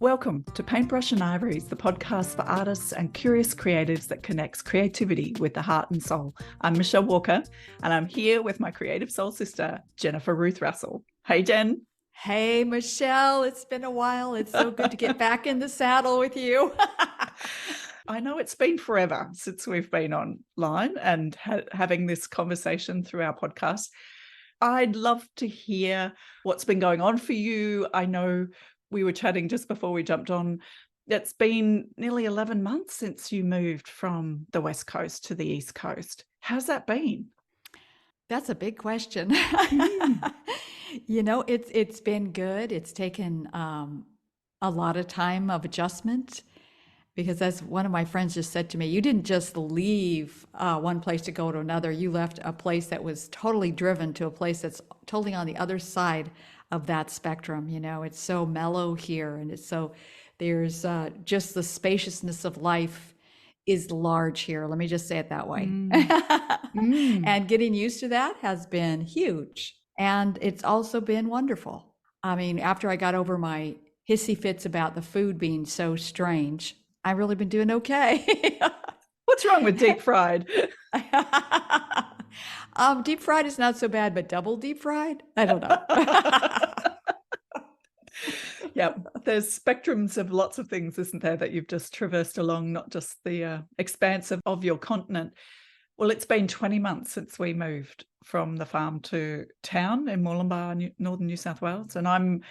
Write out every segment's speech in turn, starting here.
Welcome to Paintbrush and Ivories, the podcast for artists and curious creatives that connects creativity with the heart and soul. I'm Michelle Walker, and I'm here with my creative soul sister, Jennifer Ruth Russell. Hey, Jen. Hey, Michelle, it's been a while. It's so good to get back in the saddle with you. I know it's been forever since we've been online and having this conversation through our podcast. I'd love to hear what's been going on for you. I know we were chatting just before we jumped on. It's been nearly 11 months since you moved from the West Coast to the East Coast. How's that been? That's a big question. Mm. It's been good. It's taken a lot of time of adjustment because, as one of my friends just said to me, you didn't just leave one place to go to another. You left a place that was totally driven to a place that's totally on the other side of that spectrum. It's so mellow here, and there's just the spaciousness of life is large here. Let me just say it that way. And getting used to that has been huge. And it's also been wonderful. I mean, after I got over my hissy fits about the food being so strange, I've really been doing okay. What's wrong with deep fried? Deep fried is not so bad, but double deep fried? I don't know. Yeah, there's spectrums of lots of things, isn't there, that you've just traversed along, not just the expanse of your continent. Well, it's been 20 months since we moved from the farm to town in Moolumbar, northern New South Wales, and I'm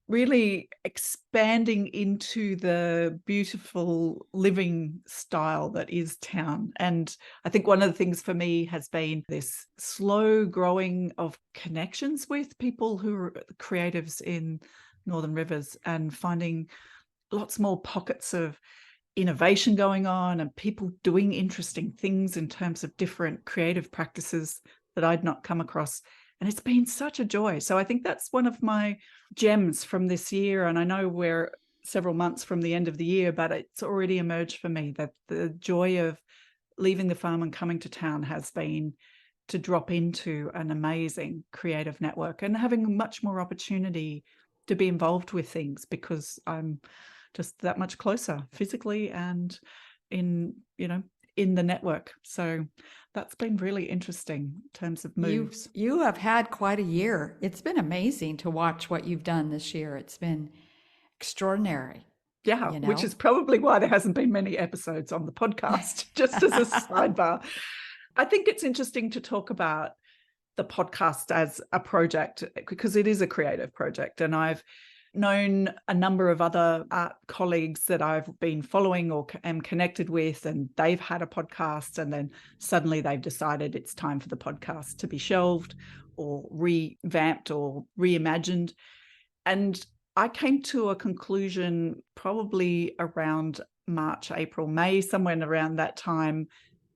really expanding into the beautiful living style that is town. And I think one of the things for me has been this slow growing of connections with people who are creatives in Northern Rivers and finding lots more pockets of innovation going on and people doing interesting things in terms of different creative practices that I'd not come across. And it's been such a joy. So I think that's one of my gems from this year. And I know we're several months from the end of the year, but it's already emerged for me that the joy of leaving the farm and coming to town has been to drop into an amazing creative network and having much more opportunity to be involved with things because I'm just that much closer physically and in the network. So that's been really interesting in terms of moves. You have had quite a year. It's been amazing to watch what you've done this year. It's been extraordinary. Yeah, which is probably why there hasn't been many episodes on the podcast, just as a sidebar. I think it's interesting to talk about the podcast as a project because it is a creative project. And I've known a number of other art colleagues that I've been following or am connected with, and they've had a podcast and then suddenly they've decided it's time for the podcast to be shelved or revamped or reimagined. And I came to a conclusion probably around March, April, May, somewhere around that time,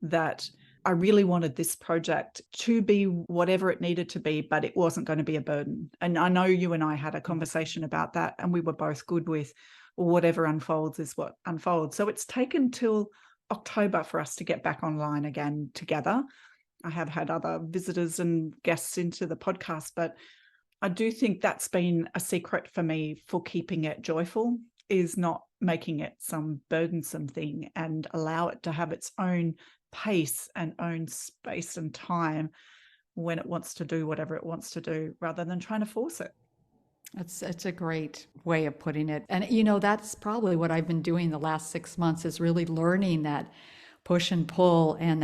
that I really wanted this project to be whatever it needed to be, but it wasn't going to be a burden. And I know you and I had a conversation about that, and we were both good with, well, whatever unfolds is what unfolds. So it's taken till October for us to get back online again together. I have had other visitors and guests into the podcast, but I do think that's been a secret for me for keeping it joyful, is not making it some burdensome thing and allow it to have its own pace and own space and time when it wants to do whatever it wants to do rather than trying to force it. It's a great way of putting it. And that's probably what I've been doing the last 6 months, is really learning that push and pull, and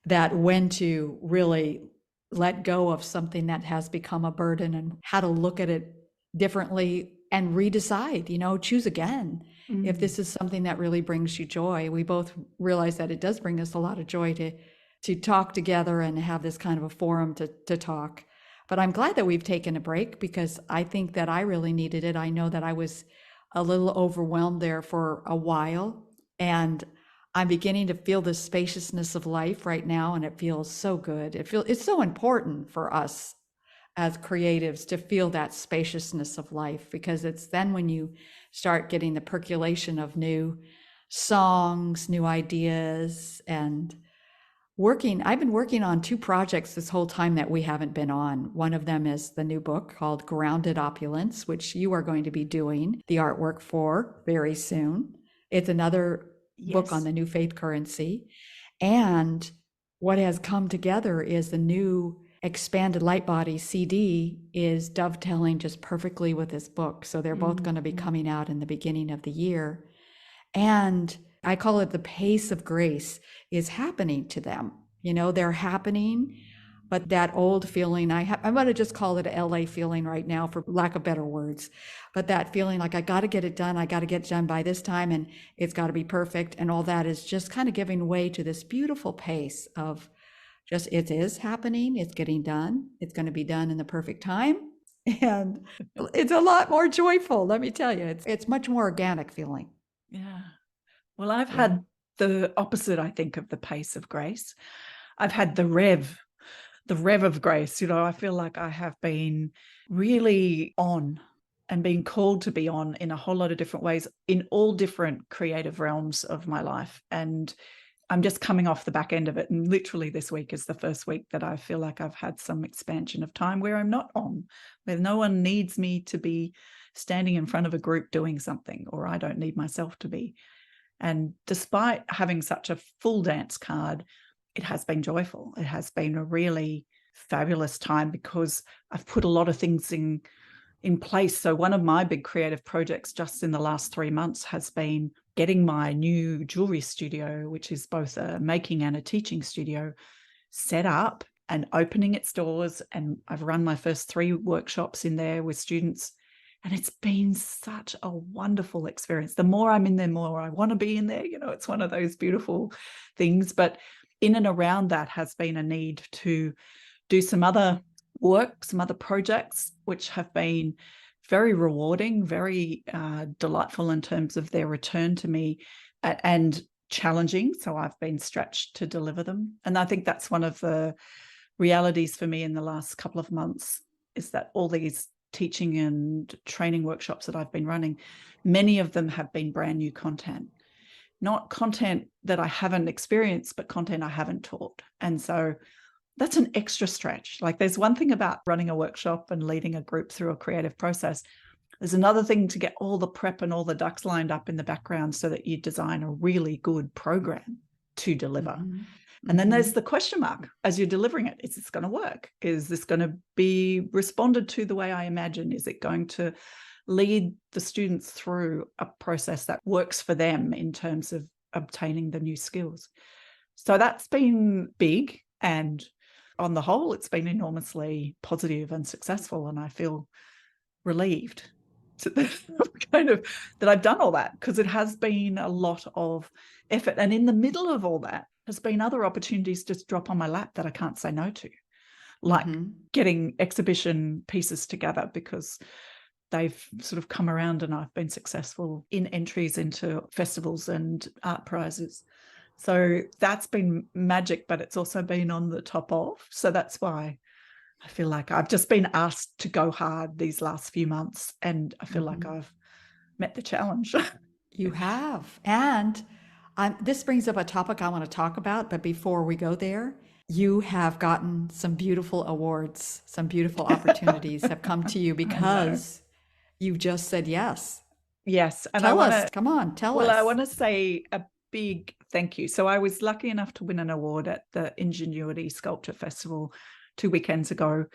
that when to really let go of something that has become a burden and how to look at it differently and redecide, choose again. If this is something that really brings you joy. We both realize that it does bring us a lot of joy to talk together and have this kind of a forum to talk. But I'm glad that we've taken a break because I think that I really needed it. I know that I was a little overwhelmed there for a while, and I'm beginning to feel the spaciousness of life right now, and it feels so good. It's so important for us as creatives to feel that spaciousness of life, because it's then when you start getting the percolation of new songs, new ideas, and I've been working on two projects this whole time that we haven't been on. One of them is the new book called Grounded Opulence, which you are going to be doing the artwork for very soon. It's another book on Yes. the new faith currency. And what has come together is the new expanded light body CD is dovetailing just perfectly with this book. So they're both going to be coming out in the beginning of the year. And I call it the pace of grace is happening to them. You know, they're happening, but that old feeling, I'm going to just call it a LA feeling right now, for lack of better words. But that feeling like I got to get it done. I got to get it done by this time, and it's got to be perfect. And all that is just kind of giving way to this beautiful pace of just, it is happening. It's getting done. It's going to be done in the perfect time. And it's a lot more joyful. Let me tell you, it's much more organic feeling. Yeah. Well, I've Yeah. had the opposite, I think, of the pace of grace. I've had the rev of grace. You know, I feel like I have been really on and being called to be on in a whole lot of different ways in all different creative realms of my life. And I'm just coming off the back end of it. And literally this week is the first week that I feel like I've had some expansion of time where I'm not on, where no one needs me to be standing in front of a group doing something, or I don't need myself to be. And despite having such a full dance card, it has been joyful. It has been a really fabulous time because I've put a lot of things in place. So one of my big creative projects just in the last 3 months has been getting my new jewelry studio, which is both a making and a teaching studio, set up and opening its doors. And I've run my first 3 workshops in there with students. And it's been such a wonderful experience. The more I'm in there, more I want to be in there. You know, it's one of those beautiful things. But in and around that has been a need to do some other work, some other projects, which have been very rewarding, very delightful in terms of their return to me, and challenging. So I've been stretched to deliver them. And I think that's one of the realities for me in the last couple of months, is that all these teaching and training workshops that I've been running, many of them have been brand new content, not content that I haven't experienced, but content I haven't taught. And so that's an extra stretch. Like, there's one thing about running a workshop and leading a group through a creative process. There's another thing to get all the prep and all the ducks lined up in the background so that you design a really good program to deliver. Mm-hmm. And then there's the question mark as you're delivering it. Is this going to work? Is this going to be responded to the way I imagine? Is it going to lead the students through a process that works for them in terms of obtaining the new skills? So that's been big. And on the whole, it's been enormously positive and successful. And I feel relieved that I've done all that, because it has been a lot of effort. And in the middle of all that has been other opportunities just drop on my lap that I can't say no to, like getting exhibition pieces together, because they've sort of come around and I've been successful in entries into festivals and art prizes. So that's been magic, but it's also been on the top of. So that's why I feel like I've just been asked to go hard these last few months, and I feel like I've met the challenge. You have. And this brings up a topic I want to talk about. But before we go there, you have gotten some beautiful awards, some beautiful opportunities have come to you because you just said yes. Yes. And tell us. Come on, tell us. Well, I want to say a big thank you. So I was lucky enough to win an award at the Ingenuity Sculpture Festival 2 weekends ago.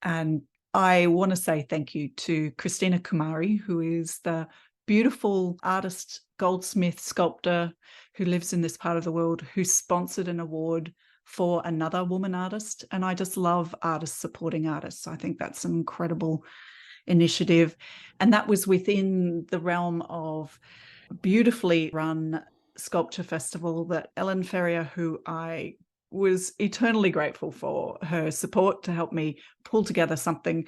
And I want to say thank you to Christina Kumari, who is the beautiful artist, goldsmith, sculptor who lives in this part of the world, who sponsored an award for another woman artist. And I just love artists supporting artists. I think that's an incredible initiative. And that was within the realm of a beautifully run sculpture festival that Ellen Ferrier, who I was eternally grateful for her support to help me pull together something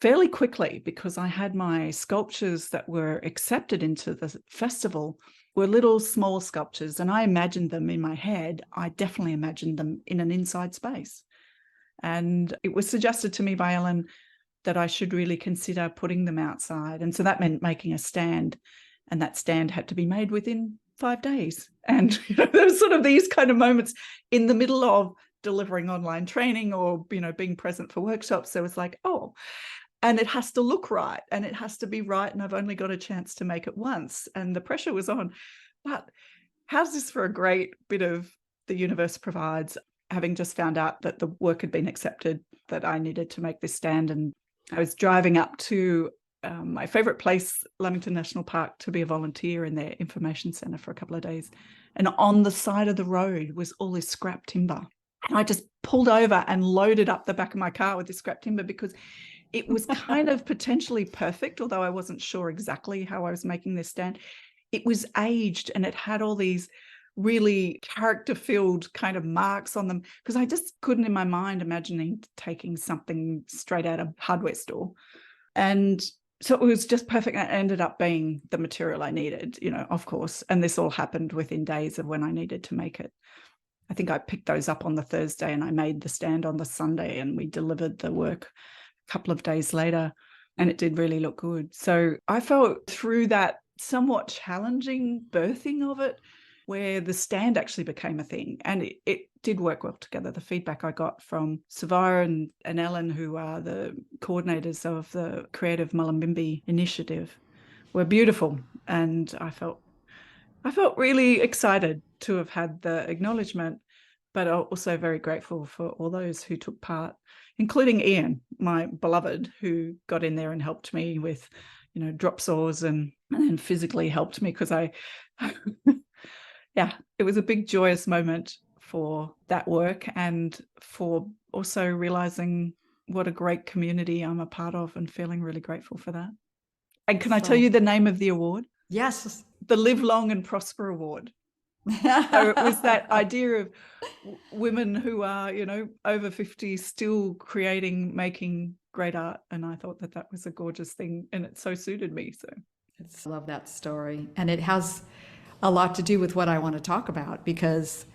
fairly quickly, because I had my sculptures that were accepted into the festival were little small sculptures, and I imagined them in my head. I definitely imagined them in an inside space. And it was suggested to me by Ellen that I should really consider putting them outside. And so that meant making a stand, and that stand had to be made within 5 days. And there's sort of these kind of moments in the middle of delivering online training or, being present for workshops. So it's like, oh, and it has to look right and it has to be right. And I've only got a chance to make it once. And the pressure was on. But how's this for a great bit of the universe provides? Having just found out that the work had been accepted, that I needed to make this stand. And I was driving up to my favorite place, Lamington National Park, to be a volunteer in their information centre for a couple of days. And on the side of the road was all this scrap timber. And I just pulled over and loaded up the back of my car with this scrap timber because it was kind of potentially perfect, although I wasn't sure exactly how I was making this stand. It was aged and it had all these really character-filled kind of marks on them, because I just couldn't in my mind imagining taking something straight out of a hardware store. And so it was just perfect. It ended up being the material I needed, of course. And this all happened within days of when I needed to make it. I think I picked those up on the Thursday and I made the stand on the Sunday, and we delivered the work a couple of days later, and it did really look good. So I felt through that somewhat challenging birthing of it, where the stand actually became a thing, and it did work well together. The feedback I got from Savara and Ellen, who are the coordinators of the Creative Mullumbimby initiative, were beautiful. And I felt really excited to have had the acknowledgement, but also very grateful for all those who took part, including Ian, my beloved, who got in there and helped me with, drop saws and then physically helped me, because yeah, it was a big joyous moment for that work, and for also realizing what a great community I'm a part of, and feeling really grateful for that. And can I tell you the name of the award? Yes. The Live Long and Prosper Award. So it was that idea of women who are, over 50 still creating, making great art. And I thought that was a gorgeous thing, and it so suited me. So I love that story. And it has a lot to do with what I want to talk about, because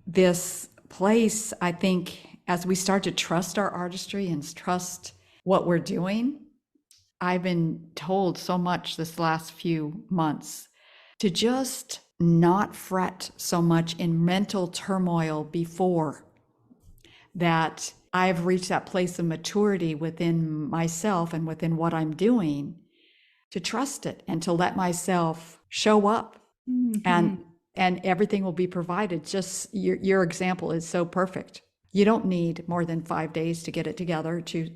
this place, I think, as we start to trust our artistry and trust what we're doing, I've been told so much this last few months to just not fret so much in mental turmoil before that. I've reached that place of maturity within myself and within what I'm doing, to trust it and to let myself show up. Mm-hmm. and everything will be provided. Just your example is so perfect. You don't need more than 5 days to get it together to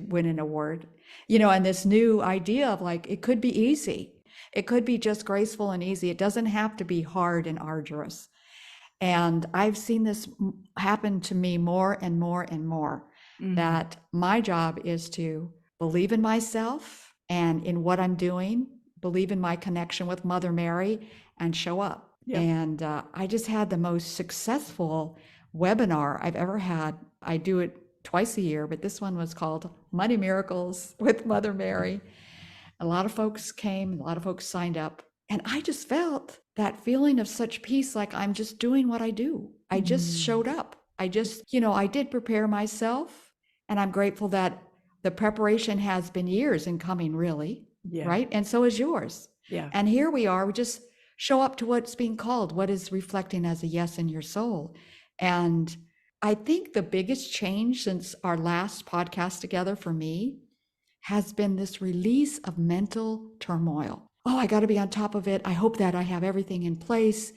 win an award. And this new idea of like, it could be easy. It could be just graceful and easy. It doesn't have to be hard and arduous. And I've seen this happen to me more and more and more, that my job is to believe in myself and in what I'm doing, believe in my connection with Mother Mary, and show up. Yep. And I just had the most successful webinar I've ever had. I do it twice a year, but this one was called Money Miracles with Mother Mary. A lot of folks came, a lot of folks signed up, and I just felt that feeling of such peace, like I'm just doing what I do. I just showed up. I just, I did prepare myself, and I'm grateful that the preparation has been years in coming, really. Yeah. Right? And so is yours. Yeah. And here we are, we just show up to what's being called, what is reflecting as a yes in your soul. And I think the biggest change since our last podcast together for me has been this release of mental turmoil. Oh, I got to be on top of it. I hope that I have everything in place.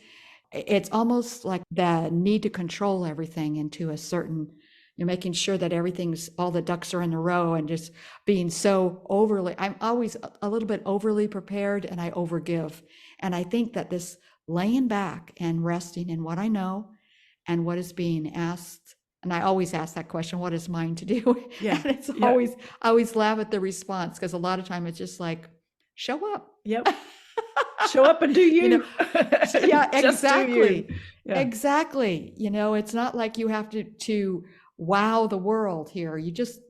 It's almost like the need to control everything into a certain, you're making sure that all the ducks are in a row, and just being so I'm always a little bit overly prepared, and I overgive. And I think that this laying back and resting in what I know and what is being asked, and I always ask that question, what is mine to do? Yeah. And it's I always laugh at the response, because a lot of time it's just like, show up. Yep. Show up and do you. Yeah, exactly. Yeah. Exactly. It's not like you have to wow the world here. You just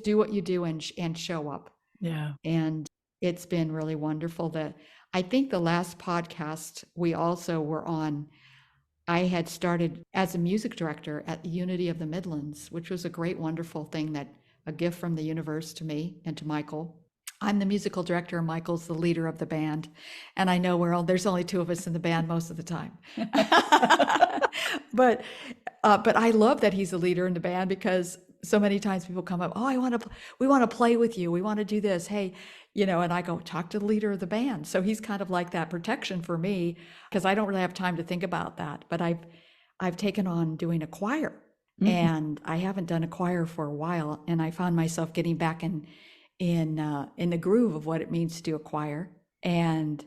do what you do and show up. Yeah. And it's been really wonderful. I think the last podcast we also were on, I had started as a music director at the Unity of the Midlands, which was a great, wonderful thing, a gift from the universe to me and to Michael. I'm the musical director, and Michael's the leader of the band. And I know there's only two of us in the band most of the time. but but I love that he's a leader in the band, because so many times people come up, oh, we want to play with you. We want to do this. Hey, and I go talk to the leader of the band. So he's kind of like that protection for me, because I don't really have time to think about that. But I've taken on doing a choir, and I haven't done a choir for a while. And I found myself getting back in the groove of what it means to do a choir. And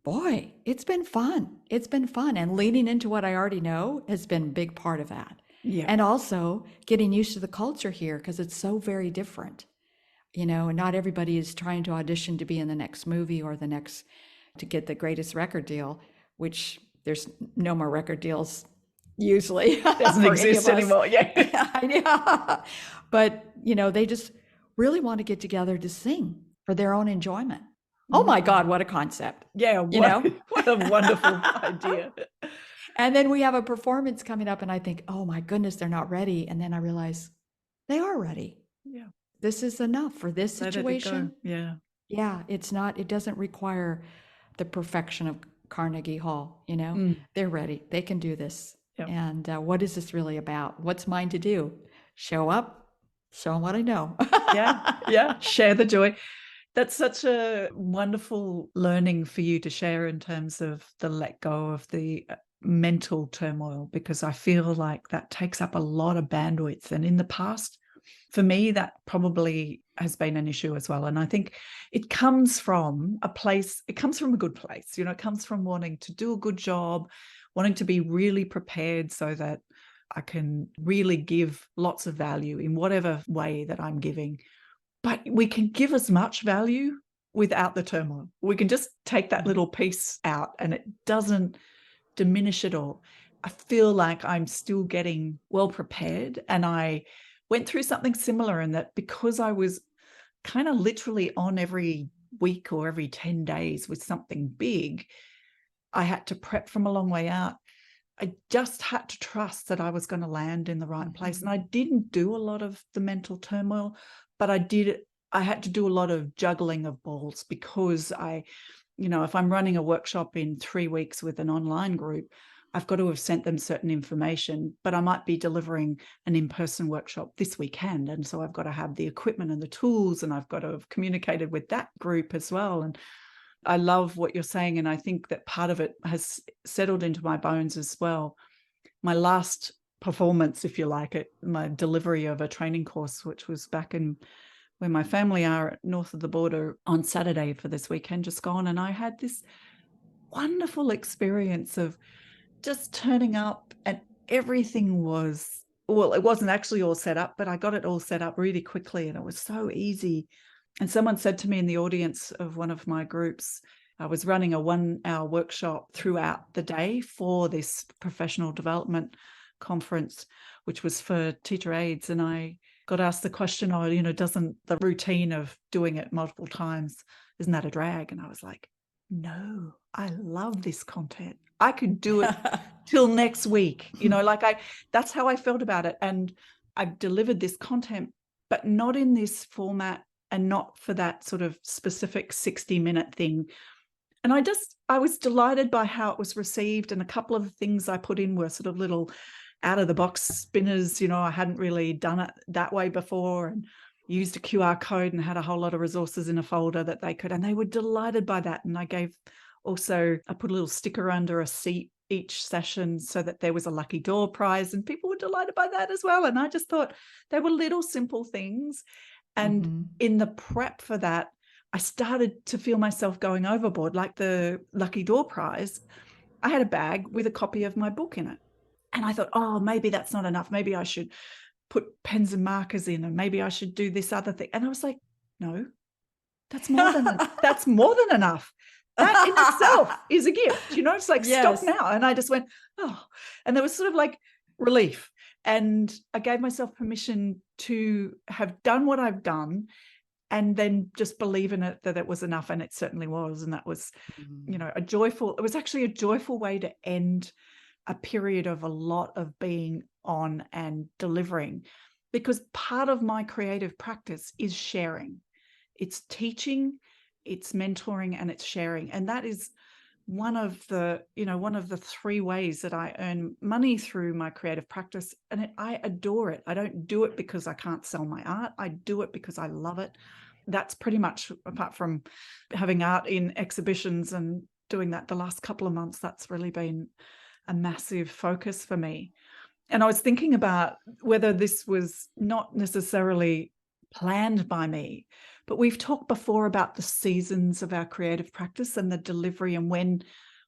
boy, it's been fun. It's been fun. And leaning into what I already know has been a big part of that. Yeah. And also getting used to the culture here, because it's so very different. And not everybody is trying to audition to be in the next movie or to get the greatest record deal, which there's no more record deals usually. Doesn't exist anymore. Yeah. Yeah. But, they just really want to get together to sing for their own enjoyment. Oh my God, what a concept. Yeah. What a wonderful idea. And then we have a performance coming up, and I think, oh my goodness, they're not ready. And then I realize they are ready. Yeah. This is enough for this situation. Yeah. Yeah. It doesn't require the perfection of Carnegie Hall. They're ready. They can do this. Yep. And what is this really about? What's mine to do? Show up, show them what I know. Yeah. Share the joy. That's such a wonderful learning for you to share in terms of the let go of the mental turmoil, because I feel like that takes up a lot of bandwidth. And in the past, for me, that probably has been an issue as well. And I think it comes from a good place. It comes from wanting to do a good job, wanting to be really prepared so that I can really give lots of value in whatever way that I'm giving. But we can give as much value without the turmoil. We can just take that little piece out, and it doesn't diminish it all. I feel like I'm still getting well prepared, and I went through something similar in that, because I was kind of literally on every week or every 10 days with something big, I had to prep from a long way out. I just had to trust that I was going to land in the right place. And I didn't do a lot of the mental turmoil, but I had to do a lot of juggling of balls, because if I'm running a workshop in 3 weeks with an online group, I've got to have sent them certain information, but I might be delivering an in-person workshop this weekend. And so I've got to have the equipment and the tools, and I've got to have communicated with that group as well. And I love what you're saying. And I think that part of it has settled into my bones as well. My last performance, if you like it, my delivery of a training course, which was back in where my family are north of the border, on Saturday for this weekend just gone. And I had this wonderful experience of just turning up, and everything was, well, it wasn't actually all set up, but I got it all set up really quickly, and it was so easy. And someone said to me in the audience of one of my groups, I was running a 1-hour workshop throughout the day for this professional development conference, which was for teacher aides. And I got asked the question, doesn't the routine of doing it multiple times, isn't that a drag? And I was like, no, I love this content. I could do it till next week. That's how I felt about it. And I've delivered this content, but not in this format, and not for that sort of specific 60-minute thing. And I was delighted by how it was received. And a couple of things I put in were sort of little out of the box spinners. I hadn't really done it that way before, and used a QR code and had a whole lot of resources in a folder that they could, and they were delighted by that. And I put a little sticker under a seat each session so that there was a lucky door prize, and people were delighted by that as well. And I just thought they were little simple things. And in the prep for that, I started to feel myself going overboard. Like the lucky door prize, I had a bag with a copy of my book in it. And I thought, oh, maybe that's not enough. Maybe I should put pens and markers in, and maybe I should do this other thing. And I was like, no, that's more than enough. That in itself is a gift. It's like, Yes. Stop now. And I just went, oh, and there was sort of like relief. And I gave myself permission to have done what I've done, and then just believe in it, that it was enough. And it certainly was. And that was, it was actually a joyful way to end a period of a lot of being on and delivering, because part of my creative practice is sharing. It's teaching, it's mentoring, and it's sharing. And that is one of the three ways that I earn money through my creative practice. And I adore it. I don't do it because I can't sell my art. I do it because I love it. That's pretty much, apart from having art in exhibitions and doing that the last couple of months, that's really been a massive focus for me. And I was thinking about whether this was not necessarily planned by me, but we've talked before about the seasons of our creative practice and the delivery, and when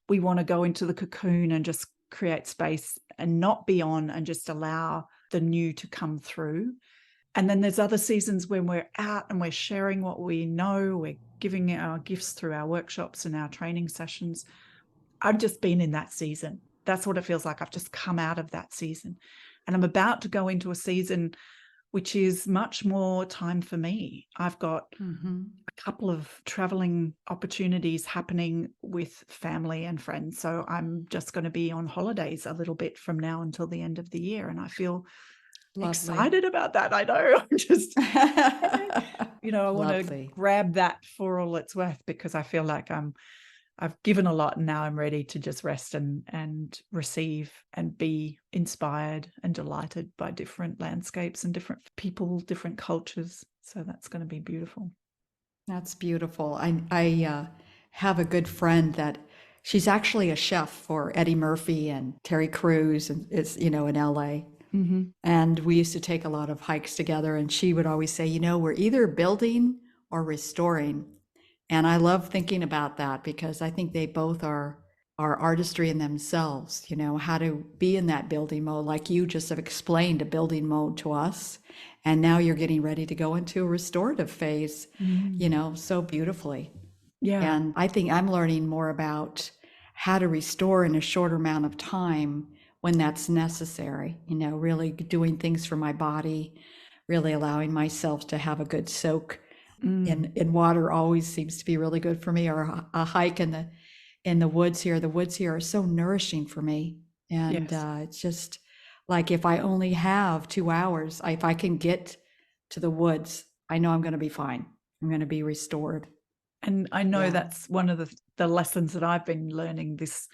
we want to go into the cocoon and just create space and not be on and just allow the new to come through. And then there's other seasons when we're out and we're sharing what we know, we're giving our gifts through our workshops and our training sessions. I've just been in that season. That's what it feels like. I've just come out of that season. And I'm about to go into a season which is much more time for me. I've got a couple of traveling opportunities happening with family and friends. So I'm just going to be on holidays a little bit from now until the end of the year. And I feel excited about that. I know. I'm just, I want to grab that for all it's worth, because I feel like I've given a lot and now I'm ready to just rest and receive and be inspired and delighted by different landscapes and different people, different cultures. So that's going to be beautiful. That's beautiful. I have a good friend that she's actually a chef for Eddie Murphy and Terry Crews, and it's, in LA. And we used to take a lot of hikes together, and she would always say, we're either building or restoring. And I love thinking about that, because I think they both are artistry in themselves, how to be in that building mode, like you just have explained a building mode to us. And now you're getting ready to go into a restorative phase, so beautifully. Yeah. And I think I'm learning more about how to restore in a shorter amount of time when that's necessary, really doing things for my body, really allowing myself to have a good soak in water always seems to be really good for me, or a hike in the woods here. The woods here are so nourishing for me. And it's just like, if I only have 2 hours, if I can get to the woods, I know I'm going to be fine. I'm going to be restored. And I know that's one of the lessons that I've been learning this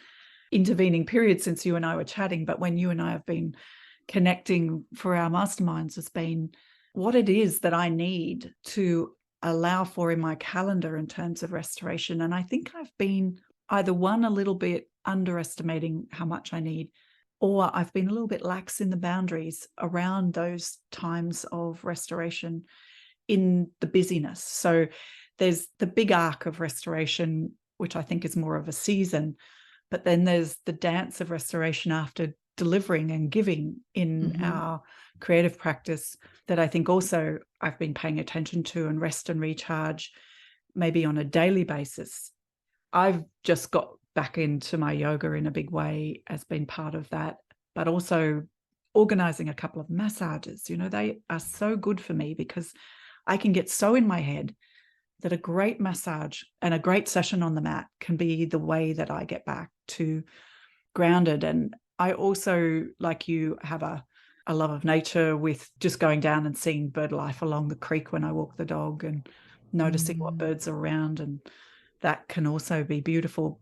intervening period since you and I were chatting. But when you and I have been connecting for our masterminds, has been what it is that I need to allow for in my calendar in terms of restoration. And I think I've been either a little bit underestimating how much I need, or I've been a little bit lax in the boundaries around those times of restoration in the busyness. So there's the big arc of restoration, which I think is more of a season, but then there's the dance of restoration after delivering and giving in our creative practice that I think also I've been paying attention to, and rest and recharge maybe on a daily basis. I've just got back into my yoga in a big way as being part of that, but also organizing a couple of massages. They are so good for me, because I can get so in my head that a great massage and a great session on the mat can be the way that I get back to grounded. And I also, like you, have a love of nature, with just going down and seeing bird life along the creek when I walk the dog and noticing what birds are around. And that can also be beautiful.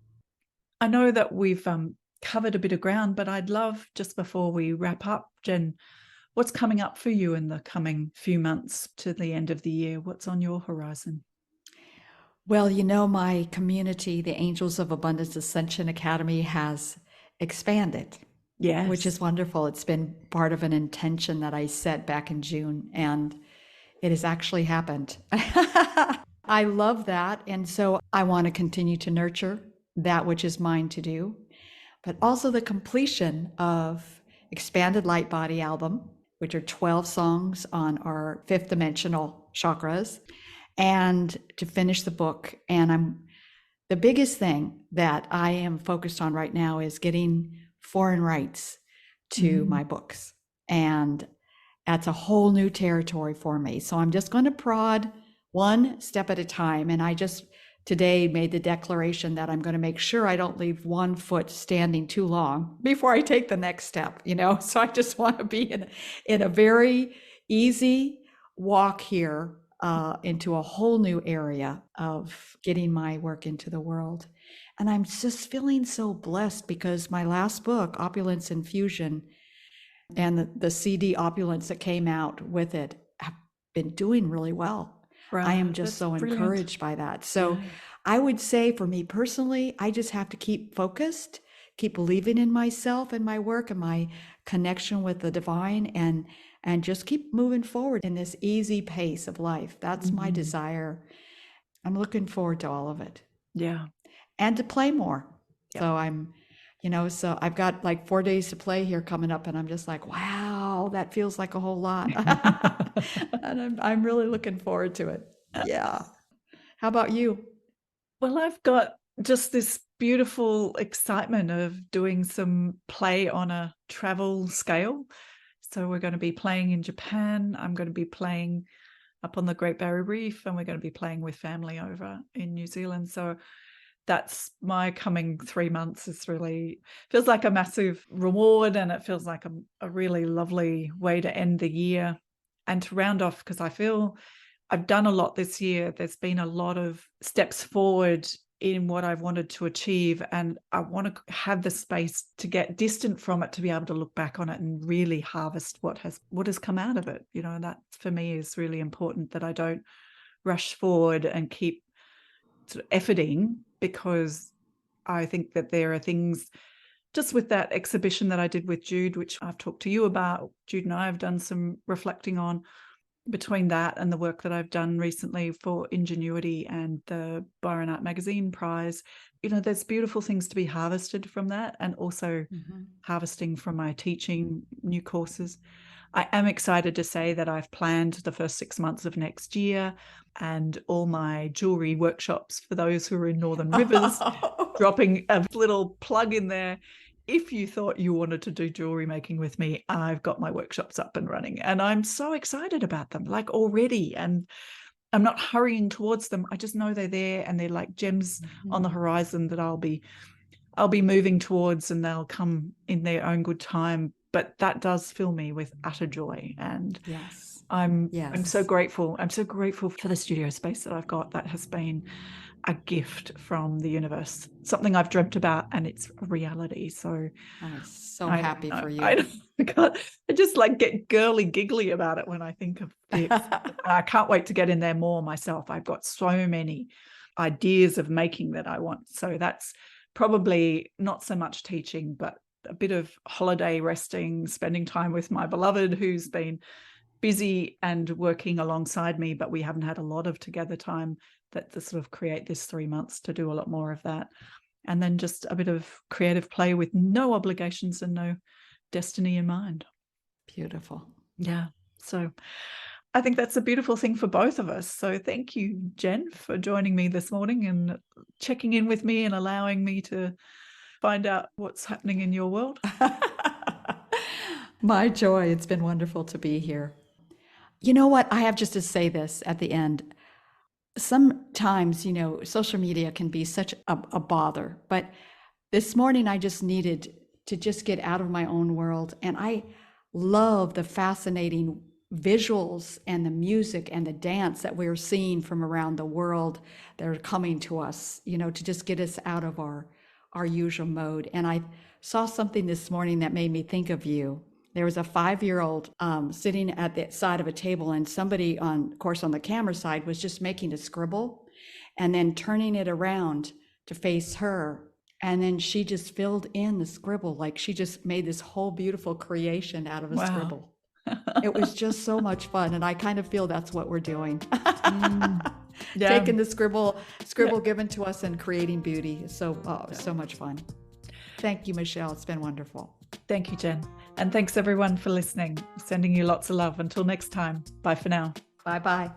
I know that we've covered a bit of ground, but I'd love, just before we wrap up, Jen, what's coming up for you in the coming few months to the end of the year? What's on your horizon? Well, my community, the Angels of Abundance Ascension Academy, has expanded. Yes. Which is wonderful. It's been part of an intention that I set back in June, and it has actually happened. I love that. And so I want to continue to nurture that which is mine to do, but also the completion of Expanded Light Body album, which are 12 songs on our fifth dimensional chakras, and to finish the book. And the biggest thing that I am focused on right now is getting foreign rights to my books. And that's a whole new territory for me. So I'm just going to prod one step at a time. And I just today made the declaration that I'm going to make sure I don't leave one foot standing too long before I take the next step, So I just want to be in a very easy walk here into a whole new area of getting my work into the world. And I'm just feeling so blessed because my last book, Opulence and Fusion, and the CD Opulence that came out with it have been doing really well. I am just That's so brilliant. encouraged by that. So Yeah. I would say for me personally, I just have to keep focused, keep believing in myself and my work and my connection with the divine, and just keep moving forward in this easy pace of life. That's my desire. I'm looking forward to all of it Yeah. and to play more. Yep. So so I've got like 4 days to play here coming up, and I'm just like, wow, that feels like a whole lot. And I'm really looking forward to it. Yeah. How about you? Well, I've got just this beautiful excitement of doing some play on a travel scale. So we're going to be playing in Japan. I'm going to be playing up on the Great Barrier Reef, and we're going to be playing with family over in New Zealand. So that's my coming 3 months. Is really feels like a massive reward, and it feels like a really lovely way to end the year and to round off, because I feel I've done a lot this year. There's been a lot of steps forward in what I've wanted to achieve, and I want to have the space to get distant from it, to be able to look back on it and really harvest what has come out of it. And that for me is really important, that I don't rush forward and keep sort of efforting, because I think that there are things just with that exhibition that I did with Jude, which I've talked to you about. Jude and I have done some reflecting on, between that and the work that I've done recently for Ingenuity and the Byron Art Magazine Prize. There's beautiful things to be harvested from that, and also harvesting from my teaching new courses. I am excited to say that I've planned the first 6 months of next year, and all my jewelry workshops for those who are in Northern Rivers, dropping a little plug in there. If you thought you wanted to do jewelry making with me, I've got my workshops up and running, and I'm so excited about them, like already. And I'm not hurrying towards them. I just know they're there, and they're like gems on the horizon that I'll be moving towards, and they'll come in their own good time. But that does fill me with utter joy, and Yes. I'm so Yes. grateful. I'm so grateful for the studio space that I've got. That has been a gift from the universe, something I've dreamt about, and it's a reality. So I'm so happy for you. I just like get girly giggly about it when I think of it. I can't wait to get in there more myself. I've got so many ideas of making that I want. So that's probably not so much teaching, but a bit of holiday resting, spending time with my beloved, who's been busy and working alongside me, but we haven't had a lot of together time, that to sort of create this 3 months to do a lot more of that. And then just a bit of creative play with no obligations and no destiny in mind. Beautiful. Yeah. So I think that's a beautiful thing for both of us. So thank you, Jen, for joining me this morning and checking in with me and allowing me to find out what's happening in your world. My joy. It's been wonderful to be here. You know what? I have just to say this at the end. Sometimes, social media can be such a bother, but this morning I just needed to just get out of my own world. And I love the fascinating visuals and the music and the dance that we're seeing from around the world that are coming to us, to just get us out of our usual mode. And I saw something this morning that made me think of you. There was a 5-year-old sitting at the side of a table, and somebody on the camera side was just making a scribble and then turning it around to face her. And then she just filled in the scribble. Like she just made this whole beautiful creation out of a scribble. It was just so much fun. And I kind of feel that's what we're doing. Taking the scribble given to us and creating beauty. So much fun. Thank you, Michelle. It's been wonderful. Thank you, Jen. And thanks everyone for listening. Sending you lots of love. Until next time. Bye for now. Bye-bye.